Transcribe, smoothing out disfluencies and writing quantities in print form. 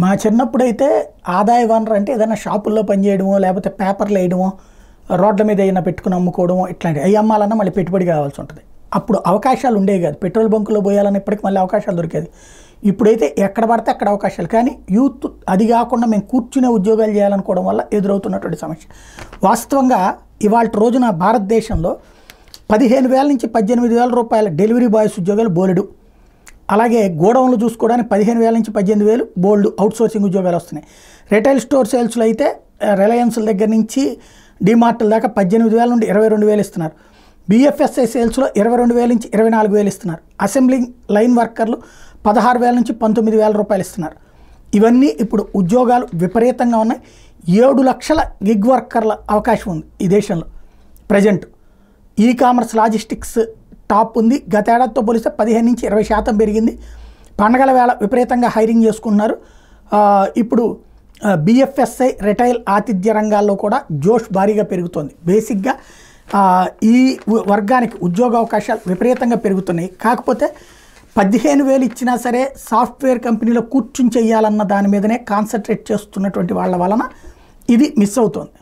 మా చిన్నప్పుడైతే ఆదాయ వనరు అంటే ఏదైనా షాపుల్లో పనిచేయడమో లేకపోతే పేపర్లు వేయడమో రోడ్ల మీద ఏదైనా పెట్టుకుని అమ్ముకోవడమో ఇట్లాంటివి అవి అమ్మాలన్నా మళ్ళీ పెట్టుబడి కావాల్సి ఉంటుంది. అప్పుడు అవకాశాలు ఉండేవి కాదు. పెట్రోల్ బంకులో పోయాలని ఇప్పటికి మళ్ళీ అవకాశాలు దొరికేది. ఇప్పుడైతే ఎక్కడ పడితే అక్కడ అవకాశాలు. కానీ యూత్ అది కాకుండా మేము కూర్చునే ఉద్యోగాలు చేయాలనుకోవడం వల్ల ఎదురవుతున్నటువంటి సమస్య. వాస్తవంగా ఇవాళ రోజున భారతదేశంలో 15,000 నుంచి 18,000 రూపాయల డెలివరీ బాయ్స్ ఉద్యోగాలు బోలెడు. అలాగే గోడౌన్లు చూసుకోవడానికి 15,000 నుంచి 18,000 బోల్డ్ అవుట్సోర్సింగ్ ఉద్యోగాలు వస్తున్నాయి. రిటైల్ స్టోర్ సేల్స్లో అయితే రిలయన్స్ల దగ్గర నుంచి డిమార్ట్ల దాకా 18,000 నుండి 22,000 ఇస్తున్నారు. బిఎఫ్ఎస్ఐ సేల్స్లో 22,000 నుంచి 24,000 ఇస్తున్నారు. అసెంబ్లింగ్ లైన్ వర్కర్లు 16,000 నుంచి 19,000 రూపాయలు ఇస్తున్నారు. ఇవన్నీ ఇప్పుడు ఉద్యోగాలు విపరీతంగా ఉన్నాయి. 7 లక్షల గిగ్ వర్కర్ల అవకాశం ఉంది ఈ దేశంలో present. E commerce logistics top ఉంది. గత ఏడాదితో పోలిస్తే 15 నుంచి 20% పెరిగింది. పండగల వేళ విపరీతంగా హైరింగ్ చేసుకుంటున్నారు. ఇప్పుడు బిఎఫ్ఎస్ఐ రిటైల్ ఆతిథ్య రంగాల్లో కూడా జోష్ భారీగా పెరుగుతోంది. బేసిక్గా ఈ వర్గానికి ఉద్యోగ అవకాశాలు విపరీతంగా పెరుగుతున్నాయి. కాకపోతే 15,000 ఇచ్చినా సరే సాఫ్ట్వేర్ కంపెనీలో కూర్చుని చేయాలన్న దాని మీదనే కాన్సన్ట్రేట్ చేస్తున్నటువంటి వాళ్ళ వలన ఇది మిస్ అవుతోంది.